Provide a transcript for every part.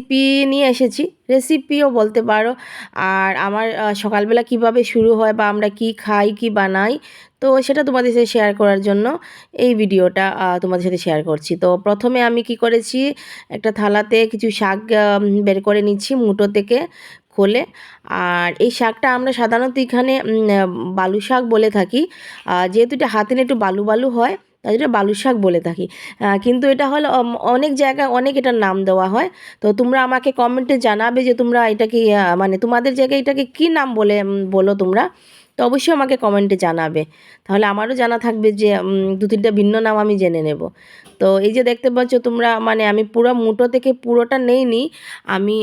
Recipe নিয়ে এসেছি, রেসিপিও বলতে পারো। আর আমার সকালবেলা কিভাবে শুরু হয় বা আমরা কি খাই কি বানাই, তো সেটা তোমাদের সাথে শেয়ার করার জন্য এই ভিডিওটা তোমাদের সাথে শেয়ার করছি। তো প্রথমে আমি কি করেছি, একটা থালাতে কিছু শাক বের করে নিচ্ছি মুঠো থেকে খোলে। আর এই শাকটা আমরা সাধারণত এখানে বালু শাক বলে থাকি। যেহেতু এটা হাতে নিয়ে একটু বালু বালু হয়, তাই জন্য বালু শাক বলে থাকি। কিন্তু এটা হলো অনেক জায়গায় অনেক এটার নাম দেওয়া হয়। তো তোমরা আমাকে কমেন্টে জানাবে যে তোমরা এটাকে মানে তোমাদের জায়গায় এটাকে কী নাম বলে বলো তোমরা। তো অবশ্যই আমাকে কমেন্টে জানাবে, তাহলে আমারও জানা থাকবে যে দু তিনটা ভিন্ন নাম আমি জেনে নেব। তো এই যে দেখতে পাচ্ছ তোমরা, মানে আমি পুরো মুঠো থেকে পুরোটা নেইনি, আমি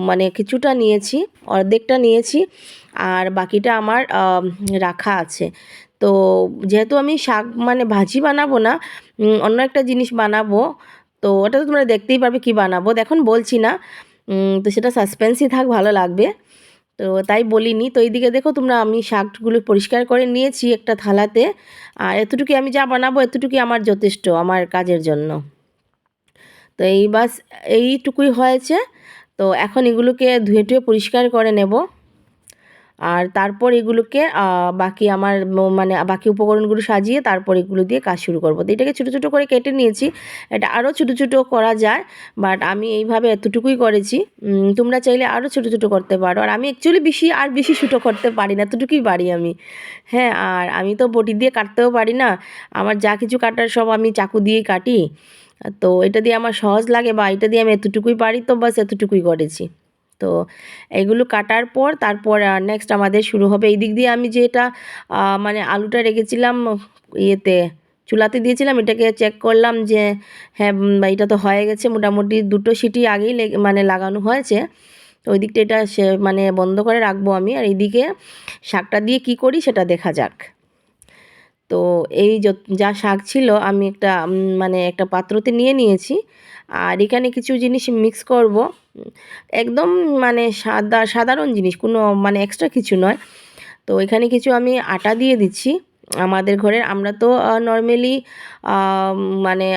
মানে কিছুটা নিয়েছি, অর্ধেকটা নিয়েছি, আর বাকিটা আমার রাখা আছে। তো যেহেতু আমি শাক মানে ভাজি বানাবো না, অন্য একটা জিনিস বানাবো, তো ওটা তো তোমরা দেখতেই পারবে কি বানাবো, এখন বলছি না। তো সেটা সাসপেন্সই থাক, ভালো লাগবে, তো তাই বলিনি। তো এইদিকে দেখো তোমরা, আমি শাকগুলো পরিষ্কার করে নিয়েছি একটা থালাতে। আর এতটুকু আমি যা বানাবো এতটুকুই আমার যথেষ্ট আমার কাজের জন্য। তো এই বাস এইটুকুই হয়েছে। তো এখন এগুলোকে ধুয়ে টুয়ে পরিষ্কার করে নেব। আর তারপর এগুলোকে বাকি আমার মানে বাকি উপকরণগুলো সাজিয়ে তারপর এগুলো দিয়ে কাজ শুরু করব। তো এটাকে ছোটো ছোটো করে কেটে নিয়েছি, এটা আরও ছোটো ছোটো করা যায়, বাট আমি এইভাবে এতটুকুই করেছি। তোমরা চাইলে আরও ছোটো ছোটো করতে পারো। আর আমি অ্যাকচুয়ালি বেশি ছোটো করতে পারি না, এতটুকুই পারি আমি। হ্যাঁ, আর আমি তো বটি দিয়ে কাটতেও পারি না, আমার যা কিছু কাটার সব আমি চাকু দিয়েই কাটি। তো এটা দিয়ে আমার সহজ লাগে, বা এটা দিয়ে আমি এতটুকুই পারি, তো বাস এতটুকুই করেছি। তো এগুলো কাটার পর তারপর নেক্সট আমাদের শুরু হবে। এই দিক দিয়ে আমি যেটা মানে আলুটা রেখেছিলাম ইয়েতে, চুলাতে দিয়েছিলাম, এটাকে চেক করলাম যে হ্যাঁ এটা তো হয়ে গেছে মোটামুটি, দুটো সিটি আগেই মানে লাগানো হয়েছে। তো ওই দিকটা এটা মানে বন্ধ করে রাখবো আমি। আর এইদিকে শাকটা দিয়ে কি করি সেটা দেখা যাক। তো এই যা শাক ছিল আমি একটা মানে একটা পাত্রতে নিয়ে নিয়েছি। আর এখানে কিছু জিনিস মিক্স করব, একদম মানে সাধারণ জিনিস, কোনো মানে এক্সট্রা কিছু নয়। তো এখানে কিছু আমি আটা দিয়ে দিচ্ছি আমাদের ঘরের। আমরা তো নর্মালি মানে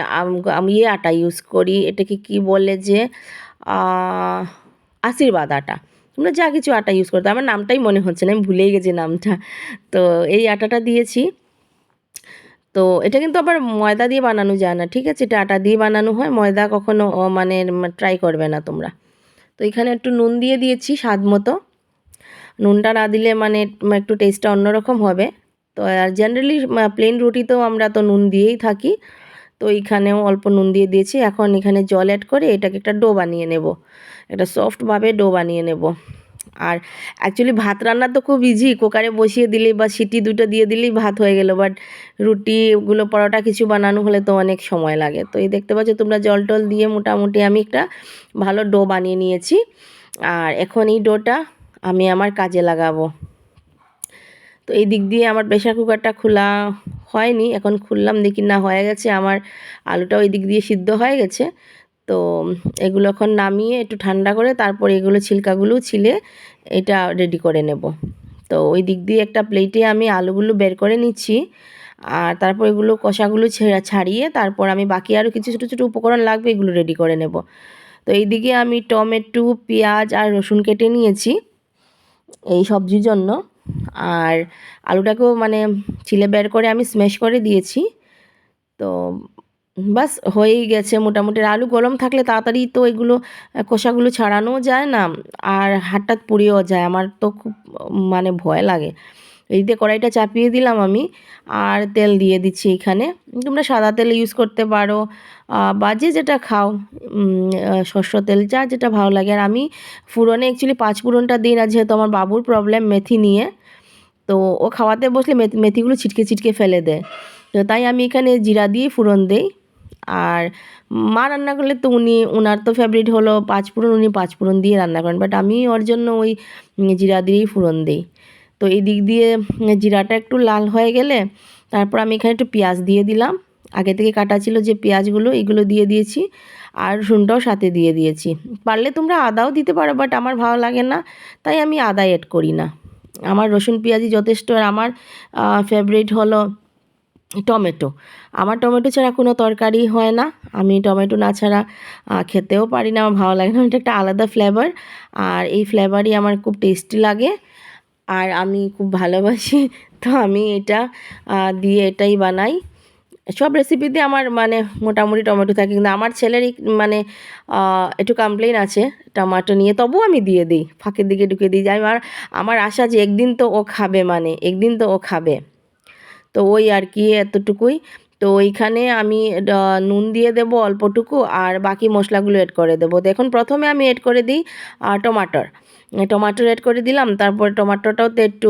ইয়ে আটা ইউজ করি, এটাকে কি বলে যে আশীর্বাদ আটা। তোমরা যা কিছু আটা ইউজ করতে, আমার নামটাই মনে হচ্ছে না, আমি ভুলেই গেছি নামটা। তো এই আটাটা দিয়েছি। তো এটা কিন্তু আবার ময়দা দিয়ে বানানো যায় না, ঠিক আছে, এটা আটা দিয়ে বানানো হয়, ময়দা কখনো মানে ট্রাই করবে না তোমরা। তো এখানে একটু নুন দিয়ে দিয়েছি স্বাদ মতো, নুনটা না দিলে মানে একটু টেস্টটা অন্যরকম হবে। তো আর জেনারেলি প্লেন রুটিতেও আমরা তো নুন দিয়েই থাকি, তো এইখানেও অল্প নুন দিয়ে দিয়েছি। এখন এখানে জল অ্যাড করে এটাকে একটা ডো বানিয়ে নেব, একটা সফটভাবে ডো বানিয়ে নেব। আর অ্যাকচুয়ালি ভাত রান্না তো খুব ইজি, কুকারে বসিয়ে দিলেই বা সিটি দুটো দিয়ে দিলেই ভাত হয়ে গেল, বাট রুটিগুলো পরোটা কিছু বানানো হলে তো অনেক সময় লাগে। তো এই দেখতে পাচ্ছ তোমরা, জল টল দিয়ে মোটামুটি আমি একটা ভালো ডো বানিয়ে নিয়েছি। আর এখন এই ডোটা আমি আমার কাজে লাগাবো। তো এই দিক দিয়ে আমার প্রেশার কুকারটা খোলা হয়নি, এখন খুললাম, দেখি না হয়ে গেছে, আমার আলুটাও এই দিক দিয়ে সিদ্ধ হয়ে গেছে। তো এগুলো এখন নামিয়ে একটু ঠান্ডা করে তারপর এগুলো ছিলকাগুলো ছিলে এটা রেডি করে নেব। তো ওই দিক দিয়ে একটা প্লেটে আমি আলুগুলো বের করে নিচ্ছি। আর তারপর এগুলো কষাগুলো ছাড়িয়ে তারপর আমি বাকি আরও কিছু ছোটো ছোটো উপকরণ লাগবে এগুলো রেডি করে নেব। তো এই দিকে আমি টমেটো, পেঁয়াজ আর রসুন কেটে নিয়েছি এই সবজির জন্য। আর আলুটাকেও মানে ছিলে বের করে আমি স্ম্যাশ করে দিয়েছি। তো বাস হয়েই গেছে মোটামুটি। আলু গরম থাকলে তাড়াতাড়ি তো এগুলো খোসাগুলো ছাড়ানোও যায় না, আর হাতটা পুড়েও যায়, আমার তো খুব মানে ভয় লাগে। এই দিয়ে কড়াইটা চাপিয়ে দিলাম আমি, আর তেল দিয়ে দিচ্ছি এখানে। তোমরা সাদা তেল ইউজ করতে পারো, বা যে যেটা খাও, সর্ষের তেল, যা যেটা ভালো লাগে। আর আমি ফুরনে অ্যাকচুয়ালি 5 ফোড়নটা দিই না, যেহেতু আমার বাবুর প্রবলেম মেথি নিয়ে, তো ও খাওয়াতে বসলে মেথিগুলো ছিটকে ছিটকে ফেলে দেয়, তো তাই আমি এখানে জিরা দিয়ে ফোড়ন দেই। আর মা রান্না করলে তো ওনার তো ফেভারিট হলো 5 ফোড়ন, উনি 5 ফোড়ন দিয়ে রান্না করেন, বাট আমি ওর জন্য ওই জিরা দিয়েই ফোড়ন দিই। তো এই দিক দিয়ে জিরাটা একটু লাল হয়ে গেলে তারপর আমি এখানে একটু পেঁয়াজ দিয়ে দিলাম, আগে থেকে কাটা ছিল যে পেঁয়াজগুলো, এগুলো দিয়ে দিয়েছি। আর রসুনটাও সাথে দিয়ে দিয়েছি, পারলে তোমরা আদাও দিতে পারো, বাট আমার ভালো লাগে না, তাই আমি আদা অ্যাড করি না। আমার রসুন পেঁয়াজই যথেষ্ট। আর আমার ফেভারিট হলো টমেটো। আমার টমেটো ছাড়া কোনো তরকারি হয় না। আমি টমেটো না ছাড়া খেতেও পারি না, আমার ভালো লাগে না। এটা একটা আলাদা ফ্লেভার, আর এই ফ্লেভারই আমার খুব টেস্টি লাগে আর আমি খুব ভালোবাসি। তো আমি এটা দিয়ে এটাই বানাই। সব রেসিপিতে আমার মানে মোটামুটি টমেটো থাকে, কিন্তু আমার ছেলেরই মানে একটু কমপ্লেন আছে টমেটো নিয়ে, তবুও আমি দিয়ে দিই, ফাঁকের দিকে ঢুকে দিই। যাই আমার আমার আশা যে একদিন তো ও খাবে, মানে একদিন তো ও খাবে। তো ওই আর কি এতটুকুই। তো ওইখানে আমি নুন দিয়ে দেবো অল্পটুকু, আর বাকি মশলাগুলো এড করে দেবো। দেখুন প্রথমে আমি এড করে দিই টমাটোর টমাটোর এড করে দিলাম। তারপর টমাটোটাও তো একটু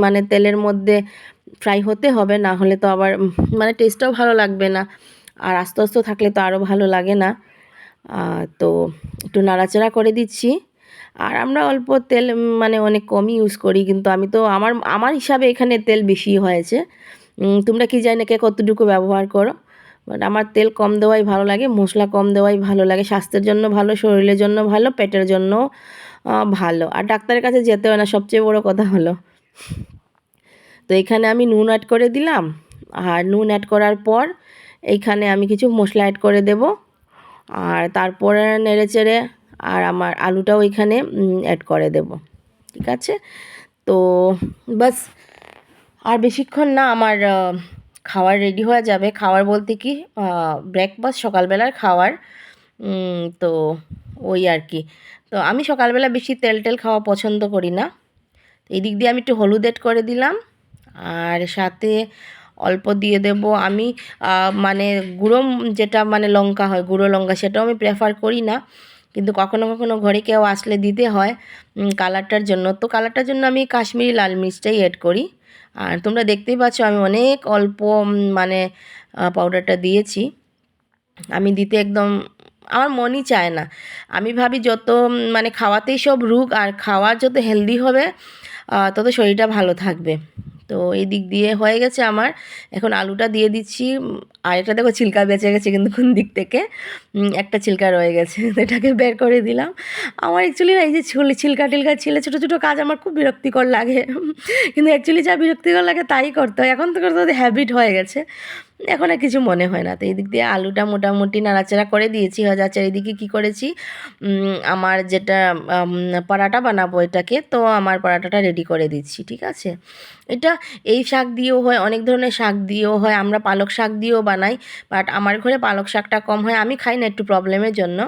মানে তেলের মধ্যে ফ্রাই হতে হবে, না হলে তো আবার মানে টেস্টটাও ভালো লাগবে না, আর আস্তে আস্তে থাকলে তো আরও ভালো লাগে না। তো একটু নাড়াচাড়া করে দিচ্ছি। আর আমরা অল্প তেল মানে অনেক কমই ইউজ করি, কিন্তু আমি তো আমার আমার হিসাবে এখানে তেল বেশি হয়েছে। তোমরা কি জানি না কে কতটুকু ব্যবহার করো, বাট আমার তেল কম দেওয়াই ভালো লাগে, মশলা কম দেওয়াই ভালো লাগে। স্বাস্থ্যের জন্য ভালো, শরীরের জন্য ভালো, পেটের জন্য ভালো, আর ডাক্তারের কাছে যেতে হয় না, সবচেয়ে বড় কথা হলো। তো এখানে আমি নুন অ্যাড করে দিলাম, আর নুন অ্যাড করার পর এইখানে আমি কিছু মশলা অ্যাড করে দেব, আর তারপরে নেড়েচেড়ে আর আমার আলুটাও এখানে অ্যাড করে দেব। ঠিক আছে, তো বাস আর বেশিক্ষণ না, আমার খাবার রেডি হয়ে যাবে। খাবার বলতে কি, ব্রেকফাস্ট, সকালবেলার খাবার। তো ওই আর কি। তো আমি সকালবেলা বেশি তেল টেল খাওয়া পছন্দ করি না। এই দিক দিয়ে আমি একটু হলুদ এড করে দিলাম, আর সাথে অল্প দিয়ে দেব আমি মানে গুঁড়ো যেটা মানে লঙ্কা হয়, গুঁড়ো লঙ্কা, সেটাও আমি প্রেফার করি না, কিন্তু কখনো কখনো ঘরে কেউ আসলে দিতে হয় কালারটার জন্য। তো কালারটার জন্য আমি কাশ্মীরি লাল মির্চটাই এড করি। আর তোমরা দেখতেই পাচ্ছ আমি অনেক অল্প মানে পাউডারটা দিয়েছি। আমি দিতে একদম আমার মনই চায় না। আমি ভাবি যত মানে খাওয়াতেই সব রোগ, আর খাওয়া যত হেলদি হবে তত শরীরটা ভালো থাকবে। তো এই দিক দিয়ে হয়ে গেছে আমার। এখন আলুটা দিয়ে দিচ্ছি। আর এটা দেখো ছিলকা বেঁচে গেছে, কিন্তু কোন দিক থেকে একটা ছিলকা রয়ে গেছে, তো এটাকে বের করে দিলাম। আমার অ্যাকচুয়ালি না এই যে ছিলকা টিলকা ছিলে ছোটো ছোটো কাজ আমার খুব বিরক্তিকর লাগে, কিন্তু অ্যাকচুয়ালি যা বিরক্তিকর লাগে তাই করতে হয়। এখন তো করতে হ্যাবিট হয়ে গেছে, এখন আর কিছু মনে হয় না। তো এই দিক দিয়ে আলুটা মোটামুটি নাড়াচাড়া করে দিয়েছি, হয়ে যাচ্ছে। এইদিকে কী করেছি, আমার যেটা পরাটা বানাবো এটাকে, তো আমার পরাটাটা রেডি করে দিচ্ছি। ঠিক আছে, এটা এই শাক দিয়েও হয়, অনেক ধরনের শাক দিয়েও হয়, আমরা পালক শাক দিয়েও বানাই, বাট আমার ঘরে পালক শাকটা কম হয়, আমি খাই না একটু প্রবলেমের জন্য।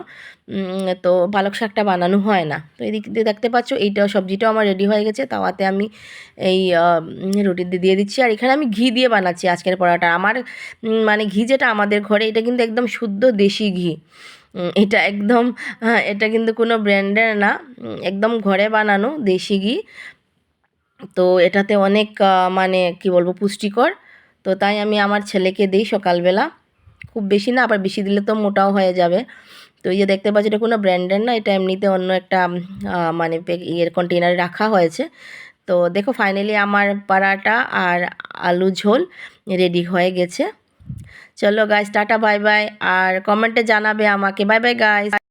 তো পালক শাকটা বানানো হয় না। তো এদিক দিয়ে দেখতে পাচ্ছ এইটাও সবজিটাও আমার রেডি হয়ে গেছে। তাওয়াতে আমি এই রুটি দিয়ে দিচ্ছি, আর এখানে আমি ঘি দিয়ে বানাচ্ছি আজকের পরোটা। আমার মানে ঘি যেটা আমাদের ঘরে, এটা কিন্তু একদম শুদ্ধ দেশি ঘি। এটা একদম হ্যাঁ, এটা কিন্তু কোনো ব্র্যান্ডের না, একদম ঘরে বানানো দেশি ঘি। তো এটাতে অনেক মানে কি বলবো পুষ্টিকর। তো তাই আমি আমার ছেলেকে দিই সকালবেলা, খুব বেশি না, আবার বেশি দিলে তো মোটাও হয়ে যাবে। তো এই যে দেখতে পাচ্ছি এটা কোনো ব্র্যান্ডের না, এটা এমনিতে অন্য একটা মানে ইয়ের কন্টেনারে রাখা হয়েছে। তো দেখো ফাইনালি আমার পরাটা আর আলু ঝোল রেডি হয়ে গেছে। চলো গাইস, টাটা বাই বাই, আর কমেন্টে জানাবে আমাকে। Bye bye guys.